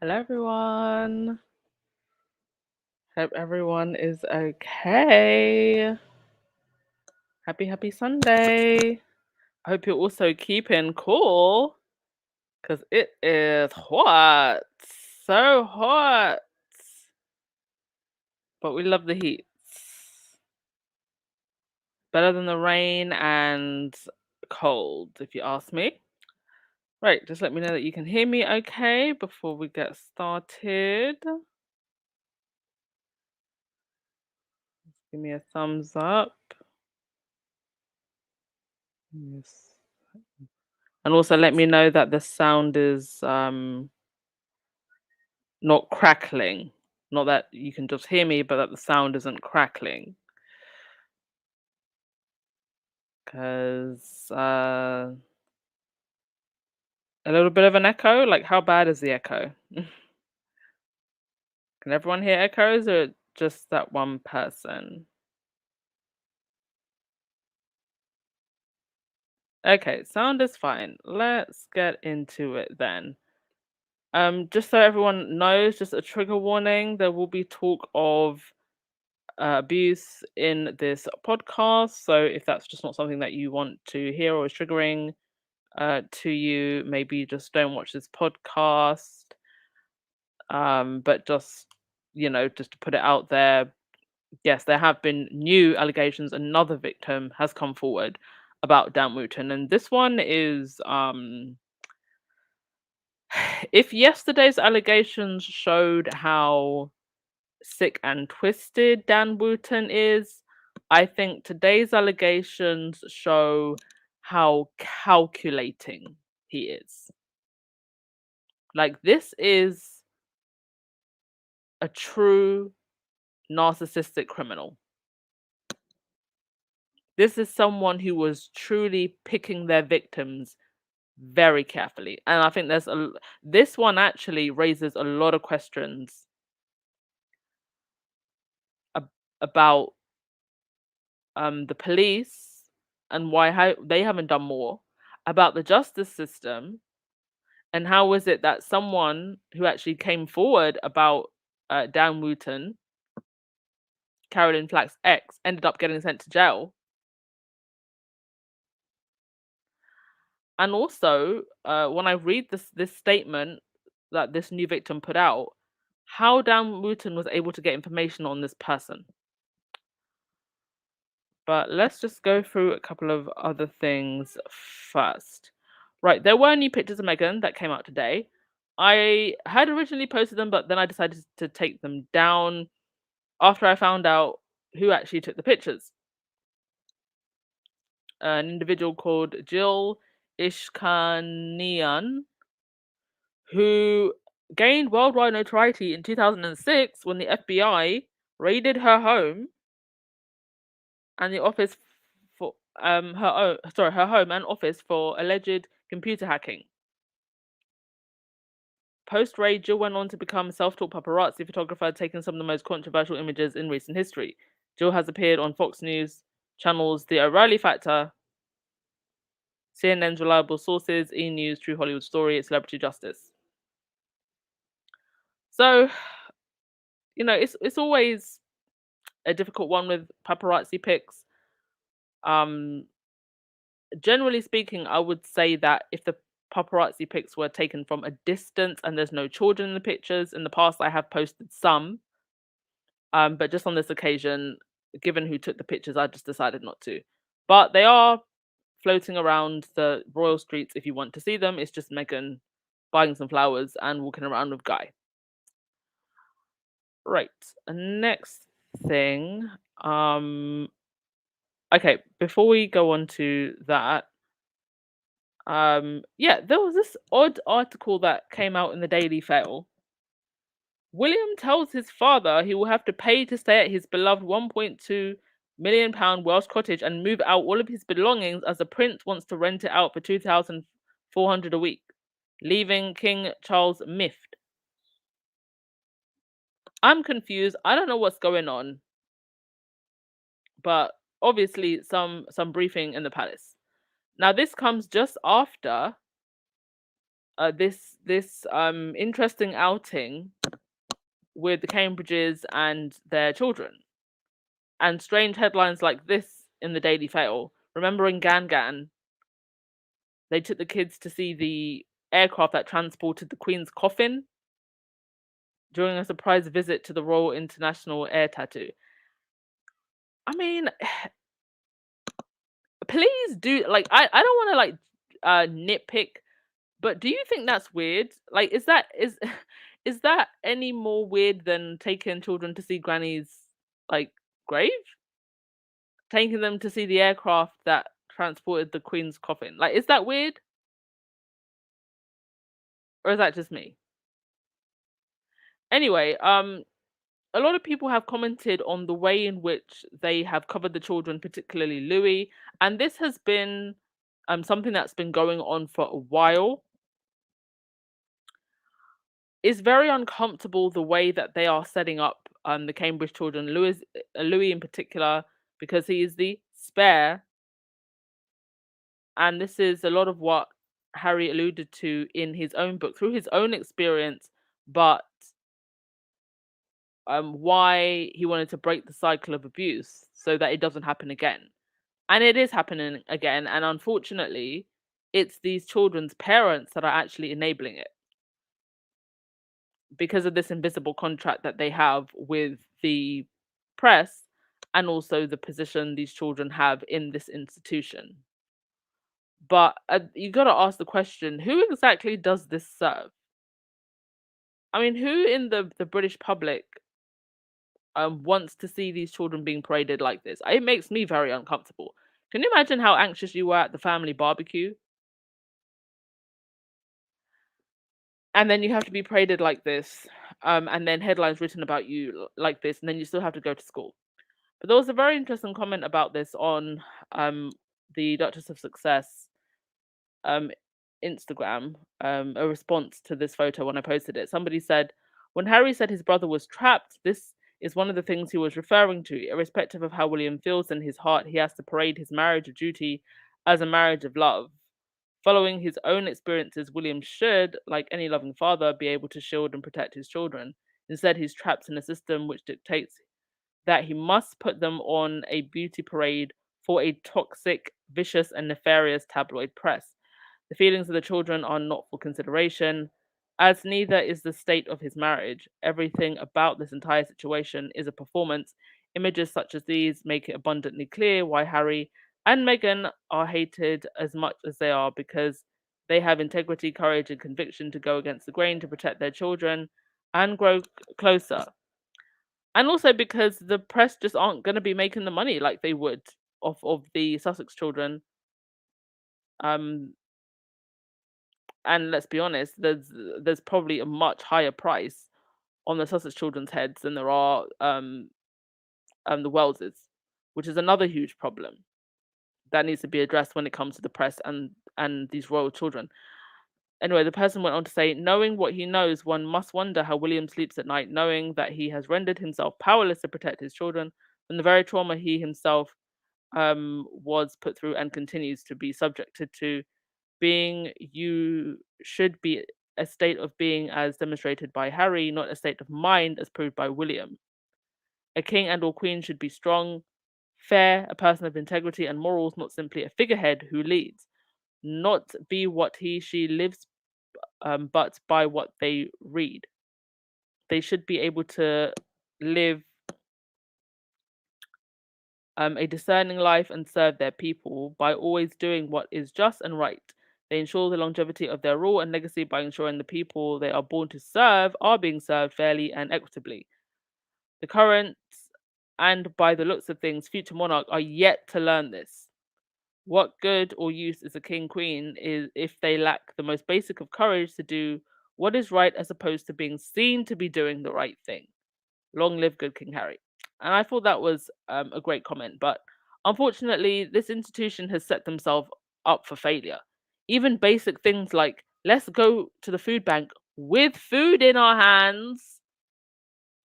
Hello, everyone. Hope everyone is okay. Happy Sunday. I hope you're also keeping cool because it is hot. So hot. But we love the heat. Better than the rain and cold, if you ask me. Right, just let me know that you can hear me okay before we get started. Give me a thumbs up. Yes. And also let me know that the sound is not crackling. Not that you can just hear me, but that the sound isn't crackling. Because a little bit of an echo. Like, how bad is the echo? Can everyone hear echoes, or just that one person? Okay, sound is fine. Let's get into it then. Just so everyone knows, just a trigger warning, there will be talk of abuse in this podcast. So if that's just not something that you want to hear or is triggering to you, maybe just don't watch this podcast. But just, just to put it out there, yes, there have been new allegations. Another victim has come forward about Dan Wootton, and this one is If yesterday's allegations showed how sick and twisted Dan Wooten is, I think today's allegations show how calculating he is. Like, this is a true narcissistic criminal. This is someone who was truly picking their victims very carefully. And I think this one actually raises a lot of questions about the police and why they haven't done more, about the justice system, and how was it that someone who actually came forward about Dan Wooten, Carolyn Flack's ex, ended up getting sent to jail. And also, when I read this statement that this new victim put out, how Dan Wooten was able to get information on this person. But let's just go through a couple of other things first. Right, there were new pictures of Meghan that came out today. I had originally posted them, but then I decided to take them down after I found out who actually took the pictures. An individual called Jill Ishkanian, who gained worldwide notoriety in 2006 when the FBI raided her home and the office for her home and office for alleged computer hacking. Post raid, Jill went on to become a self-taught paparazzi photographer, taking some of the most controversial images in recent history. Jill has appeared on Fox News channels The O'Reilly Factor, CNN's Reliable Sources, E! News, True Hollywood Story, and Celebrity Justice. So, it's always a difficult one with paparazzi pics. Generally speaking, I would say that if the paparazzi pics were taken from a distance and there's no children in the pictures, in the past I have posted some, but just on this occasion, given who took the pictures, I just decided not to. But they are floating around the royal streets if you want to see them. It's just Meghan buying some flowers and walking around with Guy. Right. Next thing. Okay, before we go on to that, yeah, there was this odd article that came out in the Daily Fail. William tells his father he will have to pay to stay at his beloved £1.2 million Welsh cottage and move out all of his belongings as the prince wants to rent it out for 2,400 a week, leaving King Charles miffed. I'm confused. I don't know what's going on, but obviously some briefing in the palace. Now this comes just after this interesting outing with the Cambridges and their children, and strange headlines like this in the Daily Fail. Remembering Gan, they took the kids to see the aircraft that transported the Queen's coffin during a surprise visit to the Royal International Air Tattoo. I mean, please do, like, I don't want to nitpick, but do you think that's weird? Like, is that any more weird than taking children to see Granny's like grave? Taking them to see the aircraft that transported the Queen's coffin. Like, is that weird? Or is that just me? Anyway, a lot of people have commented on the way in which they have covered the children, particularly Louis, and this has been something that's been going on for a while. It's very uncomfortable the way that they are setting up the Cambridge children, Louis in particular, because he is the spare, and this is a lot of what Harry alluded to in his own book through his own experience, but why he wanted to break the cycle of abuse so that it doesn't happen again. And it is happening again, and unfortunately, it's these children's parents that are actually enabling it because of this invisible contract that they have with the press and also the position these children have in this institution. But you got to ask the question, who exactly does this serve? I mean, who in the British public wants to see these children being paraded like this? It makes me very uncomfortable. Can you imagine how anxious you were at the family barbecue? And then you have to be paraded like this, and then headlines written about you like this, and then you still have to go to school. But there was a very interesting comment about this on um, the Duchess of Success um, Instagram, a response to this photo when I posted it. Somebody said, when Harry said his brother was trapped, this is one of the things he was referring to. Irrespective of how William feels in his heart, he has to parade his marriage of duty as a marriage of love. Following his own experiences, William should, like any loving father, be able to shield and protect his children. Instead, he's trapped in a system which dictates that he must put them on a beauty parade for a toxic, vicious, and nefarious tabloid press. The feelings of the children are not for consideration, as neither is the state of his marriage. Everything about this entire situation is a performance. Images such as these make it abundantly clear why Harry and Meghan are hated as much as they are, because they have integrity, courage, and conviction to go against the grain to protect their children and grow closer. And also because the press just aren't going to be making the money like they would of the Sussex children. Um, and let's be honest, there's probably a much higher price on the Sussex children's heads than there are the Wellses, which is another huge problem that needs to be addressed when it comes to the press and these royal children. Anyway, the person went on to say, knowing what he knows, one must wonder how William sleeps at night, knowing that he has rendered himself powerless to protect his children from the very trauma he himself was put through and continues to be subjected to. Being you should be a state of being as demonstrated by Harry, not a state of mind as proved by William. A king and or queen should be strong, fair, a person of integrity and morals, not simply a figurehead who leads. Not be what he, she lives, but by what they read. They should be able to live a discerning life and serve their people by always doing what is just and right. They ensure the longevity of their rule and legacy by ensuring the people they are born to serve are being served fairly and equitably. The current and, by the looks of things, future monarch are yet to learn this. What good or use is a king queen is if they lack the most basic of courage to do what is right as opposed to being seen to be doing the right thing. Long live good King Harry. And I thought that was a great comment, but unfortunately, this institution has set themselves up for failure. Even basic things like let's go to the food bank with food in our hands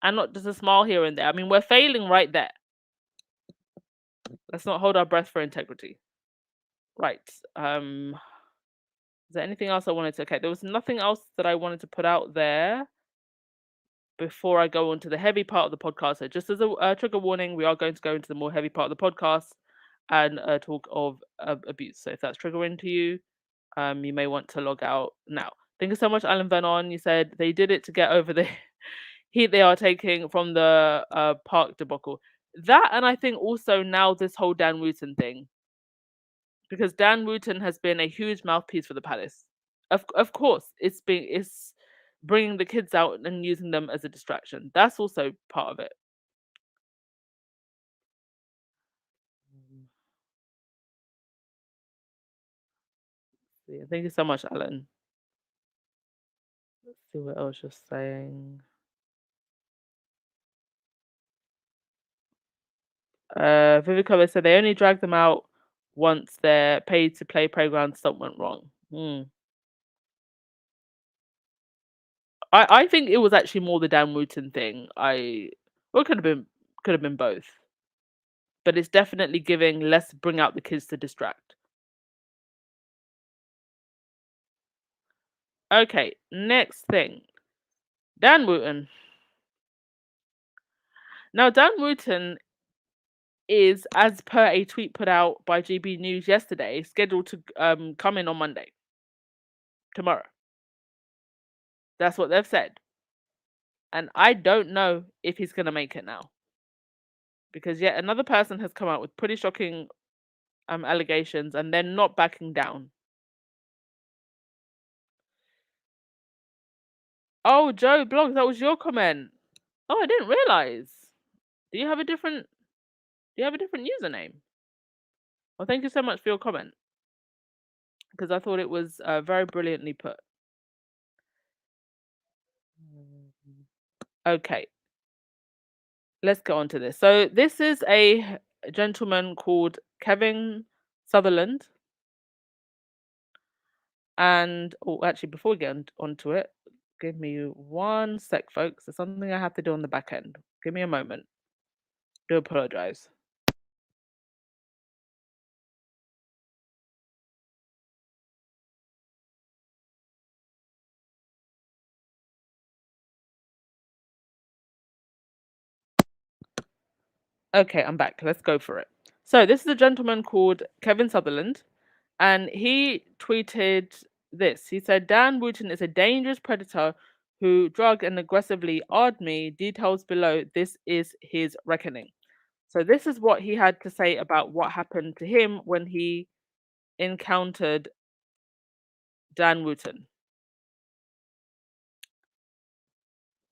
and not just a smile here and there. I mean, we're failing right there. Let's not hold our breath for integrity. Right. Is there anything else I wanted to? Okay, there was nothing else that I wanted to put out there before I go on to the heavy part of the podcast. So, just as a trigger warning, we are going to go into the more heavy part of the podcast and talk of abuse. So, if that's triggering to you, you may want to log out now. Thank you so much, Alan Vernon. You said they did it to get over the heat they are taking from the park debacle. That, and I think also now this whole Dan Wooten thing, because Dan Wooten has been a huge mouthpiece for the palace. Of course, it's bringing the kids out and using them as a distraction. That's also part of it. So, yeah, thank you so much, Alan. Let's see what else you're saying. Vivica said they only drag them out once their paid to play playground stuff went wrong. I think it was actually more the Dan Wooten thing. Well, it could have been both, but it's definitely giving let's bring out the kids to distract. Okay, next thing, Dan Wooten. Now, Dan Wooten is, as per a tweet put out by GB News yesterday, scheduled to come in on Monday, tomorrow. That's what they've said. And I don't know if he's going to make it now. Because yet another person has come out with pretty shocking allegations and they're not backing down. Oh, Joe Blogs, that was your comment. Oh, I didn't realize. Do you have a different do you have a different username? Well, thank you so much for your comment because I thought it was very brilliantly put. Okay, let's go on to this. So this is a gentleman called Kevin Sutherland, and oh, actually, before we get onto it, give me one sec, folks. There's something I have to do on the back end. Give me a moment. Do apologize. Okay, I'm back. Let's go for it. So this is a gentleman called Kevin Sutherland, and he tweeted this. He said, Dan Wooten is a dangerous predator who drugged and aggressively armed me. Details below. This is his reckoning. So this is what he had to say about what happened to him when he encountered Dan Wooten.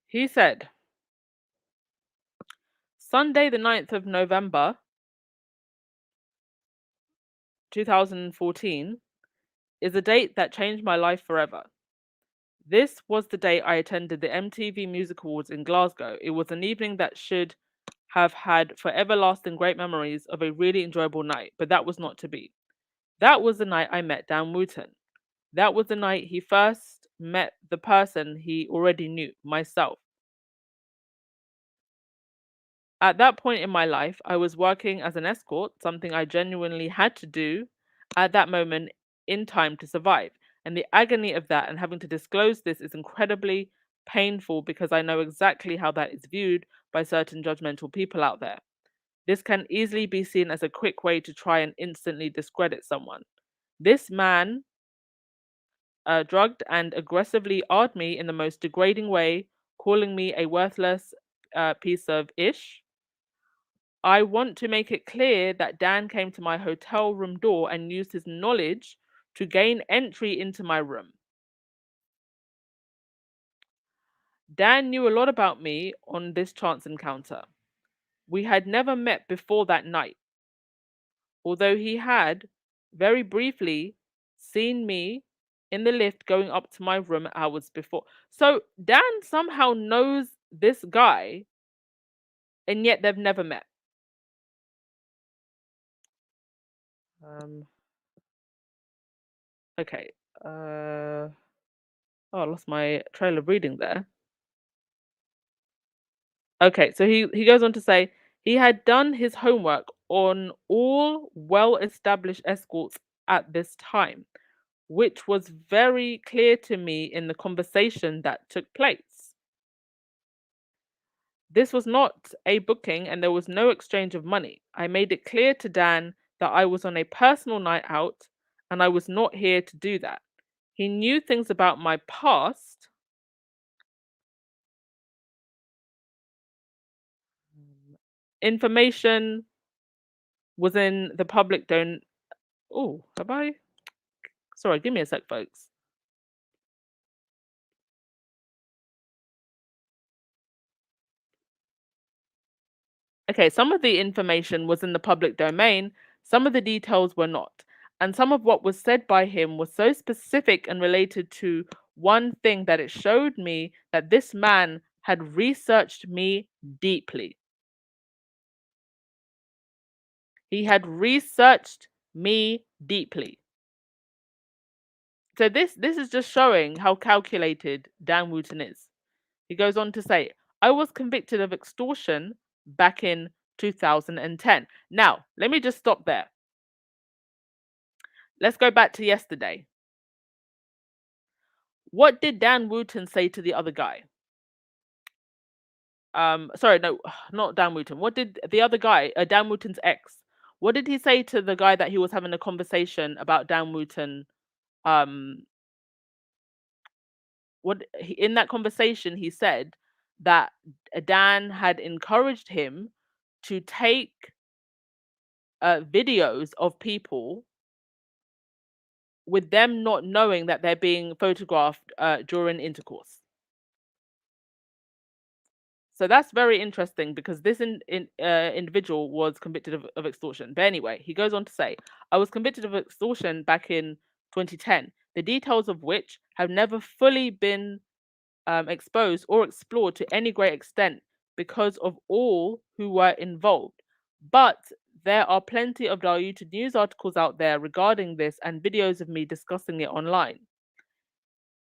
He said, Sunday the 9th of November 2014 is a date that changed my life forever. This was the day I attended the MTV Music Awards in Glasgow. It was an evening that should have had forever lasting great memories of a really enjoyable night, but that was not to be. That was the night I met Dan Wooten. That was the night he first met the person he already knew, myself. At that point in my life, I was working as an escort, something I genuinely had to do at that moment in time to survive. And the agony of that and having to disclose this is incredibly painful because I know exactly how that is viewed by certain judgmental people out there. This can easily be seen as a quick way to try and instantly discredit someone. This man drugged and aggressively armed me in the most degrading way, calling me a worthless piece of ish. I want to make it clear that Dan came to my hotel room door and used his knowledge to gain entry into my room. Dan knew a lot about me on this chance encounter. We had never met before that night, although he had very briefly seen me in the lift going up to my room hours before. So Dan somehow knows this guy and yet they've never met. Um, okay. Oh, I lost my trail of reading there. Okay, so he goes on to say he had done his homework on all well-established escorts at this time, which was very clear to me in the conversation that took place. This was not a booking and there was no exchange of money. I made it clear to Dan that I was on a personal night out and I was not here to do that. He knew things about my past. Information was in the public don't. Oh, have I? Sorry, give me a sec, folks. Okay, some of the information was in the public domain, some of the details were not. And some of what was said by him was so specific and related to one thing that it showed me that this man had researched me deeply. He had researched me deeply. So this is just showing how calculated Dan Wooten is. He goes on to say, I was convicted of extortion back in 2010. Now, let me just stop there. Let's go back to yesterday. What did Dan Wooten say to the other guy? Sorry, no, not Dan Wooten. What did the other guy, Dan Wooten's ex, what did he say to the guy that he was having a conversation about Dan Wooten? Um, in that conversation he said that Dan had encouraged him to take videos of people with them not knowing that they're being photographed during intercourse. So that's very interesting because this individual was convicted of extortion. But anyway, he goes on to say, I was convicted of extortion back in 2010, the details of which have never fully been exposed or explored to any great extent because of all who were involved. But there are plenty of diluted news articles out there regarding this and videos of me discussing it online.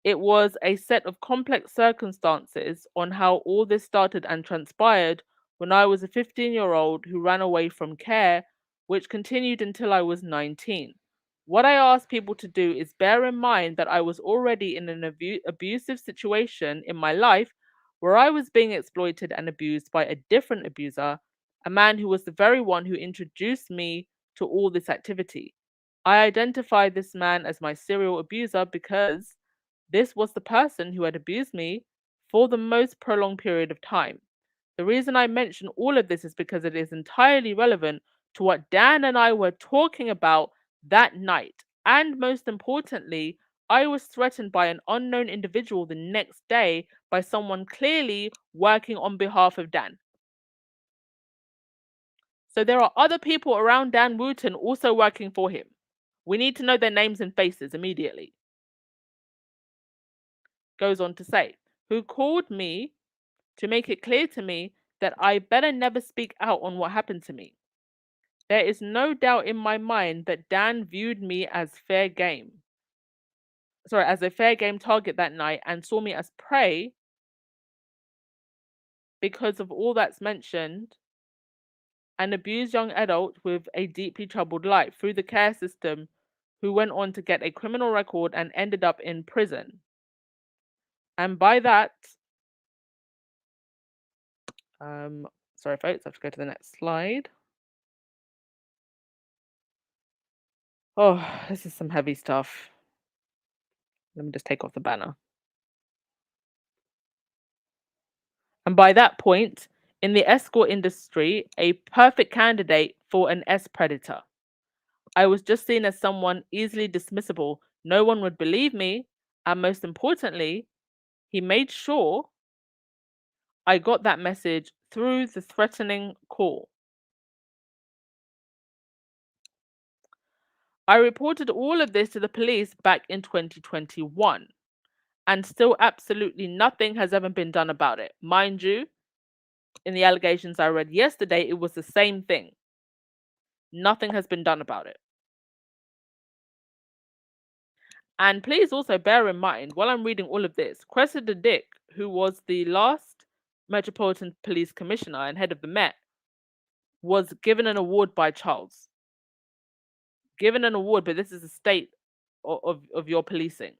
It was a set of complex circumstances on how all this started and transpired when I was a 15-year-old who ran away from care, which continued until I was 19. What I ask people to do is bear in mind that I was already in an abusive situation in my life where I was being exploited and abused by a different abuser, a man who was the very one who introduced me to all this activity. I identify this man as my serial abuser because this was the person who had abused me for the most prolonged period of time. The reason I mention all of this is because it is entirely relevant to what Dan and I were talking about that night. And most importantly, I was threatened by an unknown individual the next day by someone clearly working on behalf of Dan. So there are other people around Dan Wooten also working for him. We need to know their names and faces immediately. Goes on to say, who called me to make it clear to me that I better never speak out on what happened to me. There is no doubt in my mind that Dan viewed me as as a fair game target that night and saw me as prey because of all that's mentioned, an abused young adult with a deeply troubled life through the care system who went on to get a criminal record and ended up in prison. And by that, sorry folks, I have to go to the next slide. Oh, this is some heavy stuff. Let me just take off the banner. And by that point, in the escort industry, a perfect candidate for an S predator. I was just seen as someone easily dismissible. No one would believe me. And most importantly, he made sure I got that message through the threatening call. I reported all of this to the police back in 2021, and still absolutely nothing has ever been done about it. Mind you, in the allegations I read yesterday, it was the same thing. Nothing has been done about it. And please also bear in mind, while I'm reading all of this, Cressida Dick, who was the last Metropolitan Police Commissioner and head of the Met, was given an award by Charles. Given an award, but this is a state of your policing.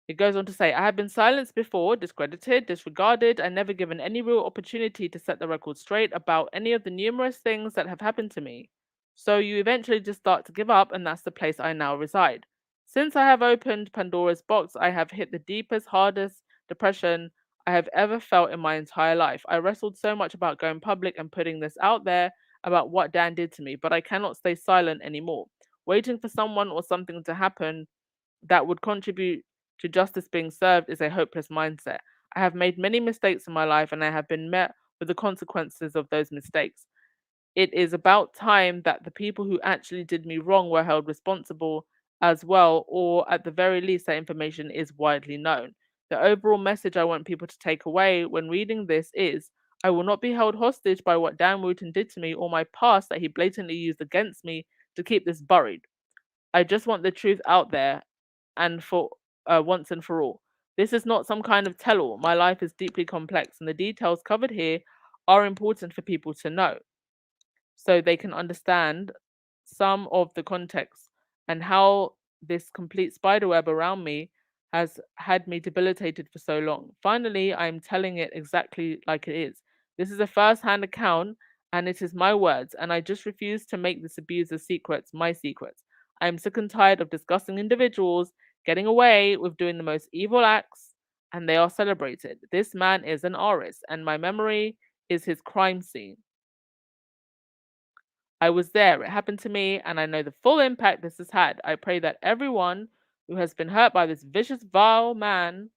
It goes on to say, I have been silenced before, discredited, disregarded, and never given any real opportunity to set the record straight about any of the numerous things that have happened to me. So you eventually just start to give up, and that's the place I now reside. Since I have opened Pandora's box, I have hit the deepest, hardest depression I have ever felt in my entire life. I wrestled so much about going public and putting this out there about what Dan did to me, but I cannot stay silent anymore. Waiting for someone or something to happen that would contribute to justice being served is a hopeless mindset. I have made many mistakes in my life and I have been met with the consequences of those mistakes. It is about time that the people who actually did me wrong were held responsible as well, or at the very least, that information is widely known. The overall message I want people to take away when reading this is I will not be held hostage by what Dan Wooten did to me or my past that he blatantly used against me to keep this buried. I just want the truth out there and for once and for all. This is not some kind of tell all. My life is deeply complex, and the details covered here are important for people to know so they can understand some of the context and how this complete spiderweb around me has had me debilitated for so long. Finally, I'm telling it exactly like it is. This is a first hand account and it is my words, and I just refuse to make this abuser's secrets my secrets. I am sick and tired of disgusting individuals getting away with doing the most evil acts and they are celebrated. This man is an artist, and my memory is his crime scene. I was there, it happened to me, and I know the full impact this has had. I pray that everyone who has been hurt by this vicious, vile man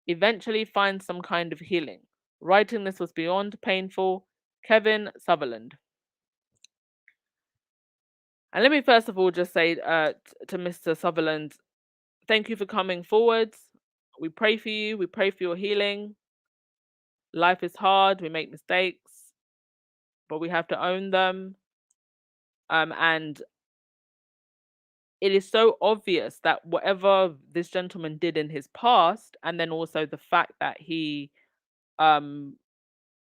eventually finds some kind of healing. Writing this was beyond painful. Kevin Sutherland. And let me first of all just say to Mr. Sutherland, thank you for coming forward. We pray for you. We pray for your healing. Life is hard. We make mistakes, but we have to own them. And it is so obvious that whatever this gentleman did in his past, and then also the fact that he um,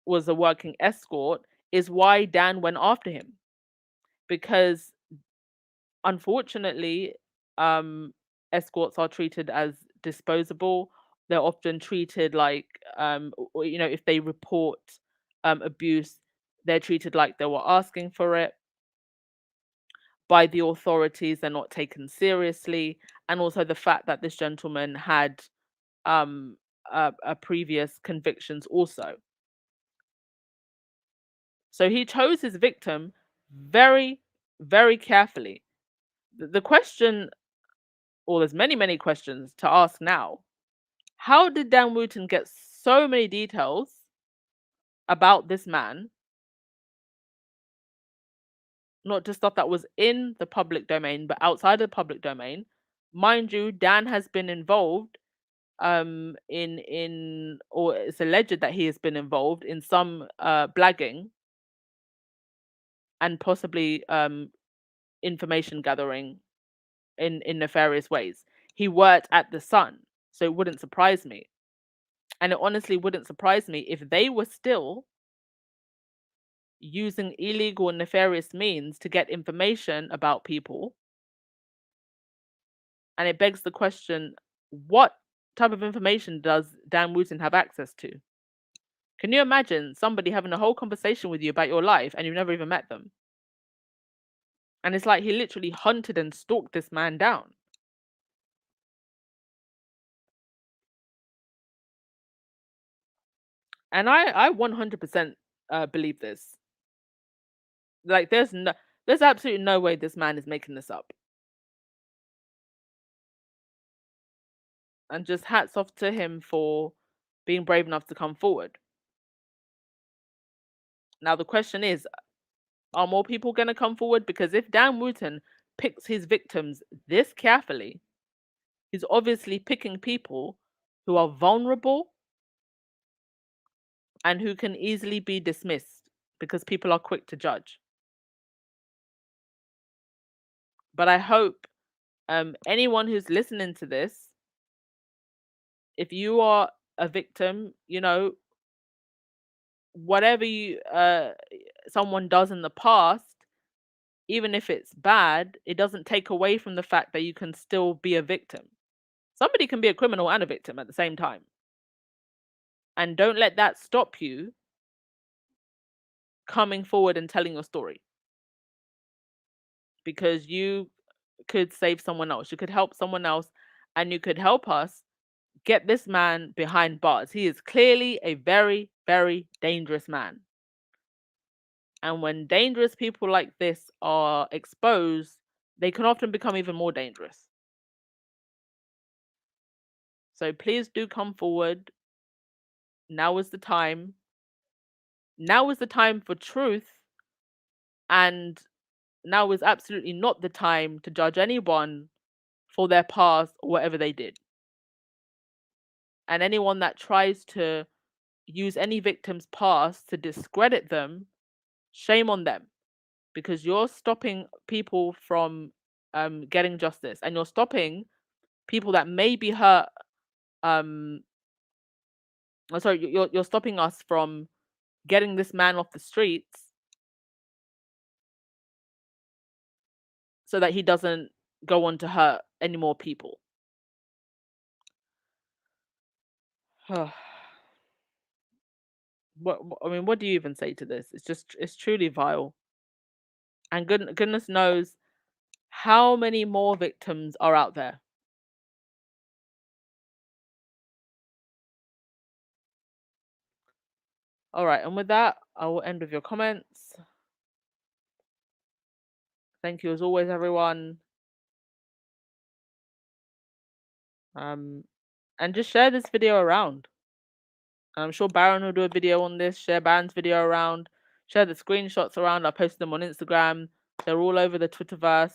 was a working escort, is why Dan went after him. Because unfortunately, escorts are treated as disposable. They're often treated like, if they report abuse, they're treated like they were asking for it by the authorities. They're not taken seriously. And also the fact that this gentleman had previous convictions also. So he chose his victim very, very carefully. The question, or there's many, many questions to ask now. How did Dan Wooten get so many details about this man? Not just stuff that was in the public domain, but outside the public domain. Mind you, Dan has been involved in or it's alleged that he has been involved in some blagging and possibly information gathering in nefarious ways. He worked at the Sun, so it wouldn't surprise me. And it honestly wouldn't surprise me if they were still using illegal and nefarious means to get information about people. And it begs the question, what type of information does Dan Wooten have access to? Can you imagine somebody having a whole conversation with you about your life and you've never even met them? And it's like he literally hunted and stalked this man down. And I 100% believe this. Like there's absolutely no way this man is making this up. And just hats off to him for being brave enough to come forward. Now the question is, are more people going to come forward? Because if Dan Wooten picks his victims this carefully, he's obviously picking people who are vulnerable and who can easily be dismissed because people are quick to judge. But I hope anyone who's listening to this, if you are a victim, whatever someone does in the past, even if it's bad, it doesn't take away from the fact that you can still be a victim. Somebody can be a criminal and a victim at the same time. And don't let that stop you coming forward and telling your story. Because you could save someone else. You could help someone else, and you could help us get this man behind bars. He is clearly a very, very dangerous man. And when dangerous people like this are exposed, they can often become even more dangerous. So please do come forward. Now is the time. Now is the time for truth. And now is absolutely not the time to judge anyone for their past or whatever they did. And anyone that tries to use any victim's past to discredit them, shame on them. Because you're stopping people from getting justice, and you're stopping people that may be hurt. You're stopping us from getting this man off the streets so that he doesn't go on to hurt any more people. What do you even say to this? It's truly vile. And goodness knows how many more victims are out there. All right, and with that, I will end with your comments. Thank you as always, everyone. And just share this video around. I'm sure Baron will do a video on this, share Baron's video around, share the screenshots around. I'll post them on Instagram. They're all over the Twitterverse.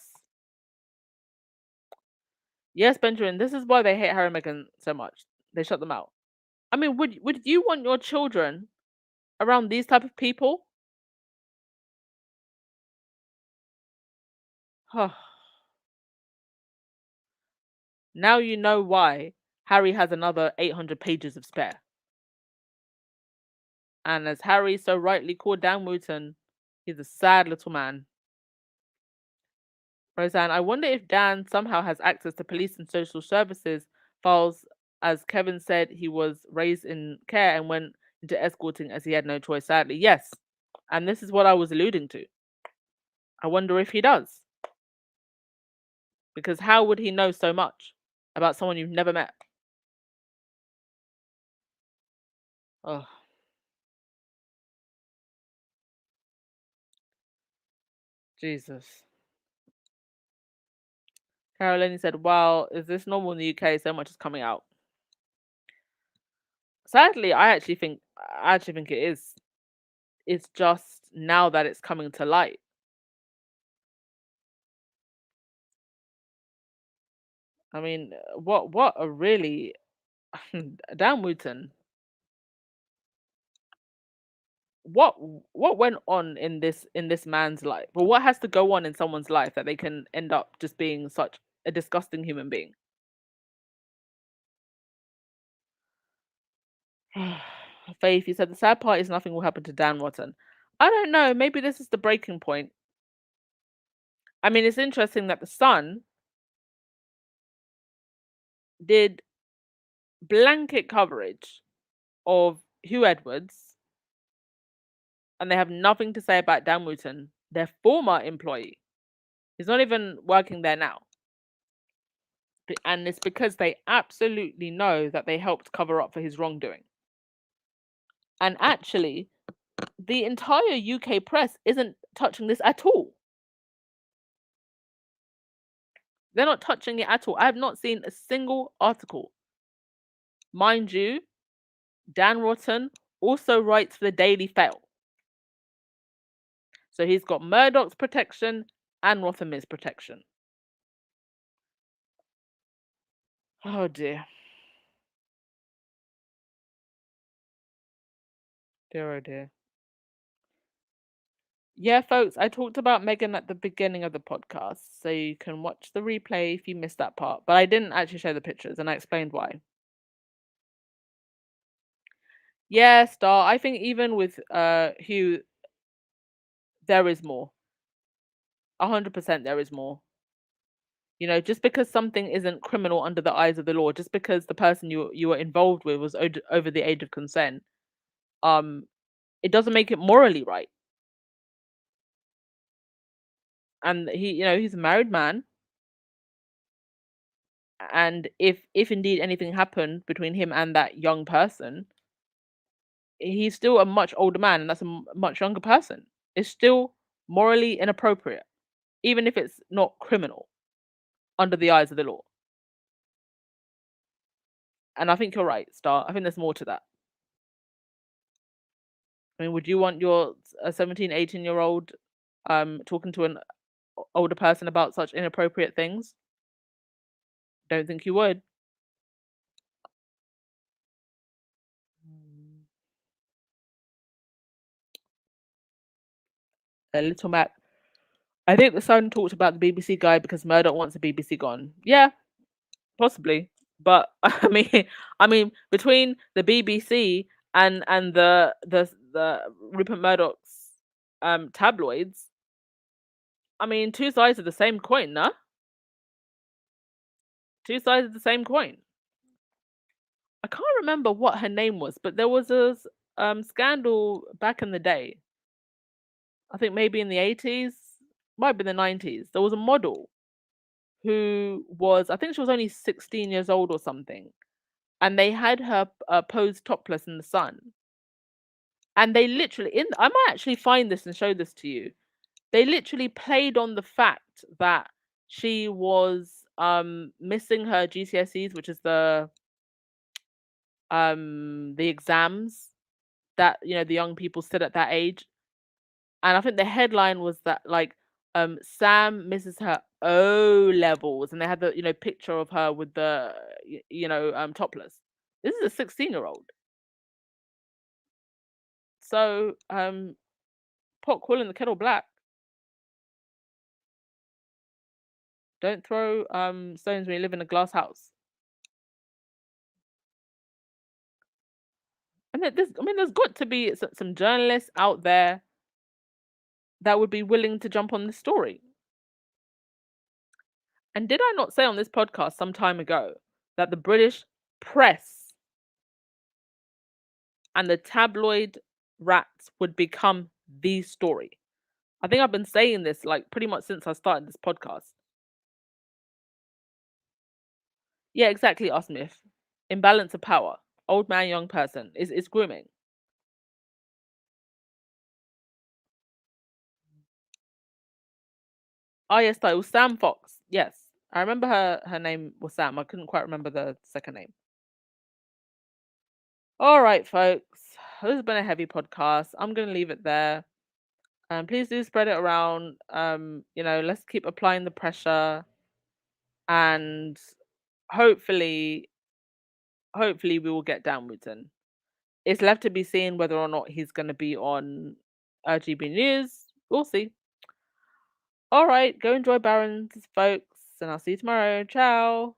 Yes, Benjamin, this is why they hate Harry and Meghan so much. They shut them out. I mean, would you want your children around these type of people? Now you know why Harry has another 800 pages of spare. And as Harry so rightly called Dan Wootton, he's a sad little man. Roseanne, I wonder if Dan somehow has access to police and social services files, as Kevin said he was raised in care and went into escorting as he had no choice, sadly. Yes. And this is what I was alluding to. I wonder if he does. Because how would he know so much about someone you've never met? Oh, Jesus. Caroline said, wow, is this normal in the UK? So much is coming out. Sadly, I actually think it is. It's just now that it's coming to light. I mean, what a really damn Wooten. What what went on in this man's life? Well, what has to go on in someone's life that they can end up just being such a disgusting human being? Faith, you said the sad part is nothing will happen to Dan Watson. I don't know. Maybe this is the breaking point. I mean, it's interesting that the Sun did blanket coverage of Hugh Edwards, and they have nothing to say about Dan Wooten, their former employee. He's not even working there now. And it's because they absolutely know that they helped cover up for his wrongdoing. And actually, the entire UK press isn't touching this at all. They're not touching it at all. I have not seen a single article. Mind you, Dan Rotten also writes for the Daily Fail. So he's got Murdoch's protection and Rothermere's protection. Oh dear. Dear oh dear. Yeah, folks, I talked about Meghan at the beginning of the podcast, so you can watch the replay if you missed that part. But I didn't actually show the pictures, and I explained why. Yeah, Star. I think even with Hugh, there is more. 100% there is more. You know, just because something isn't criminal under the eyes of the law, just because the person you were involved with was over the age of consent, um, it doesn't make it morally right. And he's a married man, and if indeed anything happened between him and that young person, he's still a much older man, and that's a much younger person. It's still morally inappropriate, even if it's not criminal under the eyes of the law. And I think you're right, Star. I think there's more to that. I mean, would you want your 17, 18-year-old talking to an older person about such inappropriate things? Don't think you would. A little Mac. I think the Sun talked about the BBC guy because Murdoch wants the BBC gone. Yeah, possibly. But I mean, between the BBC and the Rupert Murdoch's tabloids, I mean, two sides of the same coin, nah? Two sides of the same coin. I can't remember what her name was, but there was a scandal back in the day. I think maybe in the 80s, might be the 90s. There was a model who was, I think she was only 16 years old or something, and they had her pose topless in the sun. And they literally, I might actually find this and show this to you. They literally played on the fact that she was missing her GCSEs, which is the the exams that the young people stood at that age. And I think the headline was that like Sam misses her O levels, and they had the picture of her with the topless. This is a 16-year-old. So pot calling the kettle black. Don't throw stones when you live in a glass house. And there's got to be some journalists out there that would be willing to jump on this story. And did I not say on this podcast some time ago that the British press and the tabloid rats would become the story? I think I've been saying this like pretty much since I started this podcast. Yeah, exactly, Osmith. Imbalance of power. Old man, young person. It's grooming. Oh yes, it was Sam Fox. Yes. I remember her name was Sam. I couldn't quite remember the second name. All right, folks. This has been a heavy podcast. I'm gonna leave it there. Please do spread it around. Let's keep applying the pressure, and hopefully, hopefully we will get down Wootton. It's left to be seen whether or not he's gonna be on RGB News. We'll see. All right, go enjoy Barron's, folks, and I'll see you tomorrow. Ciao.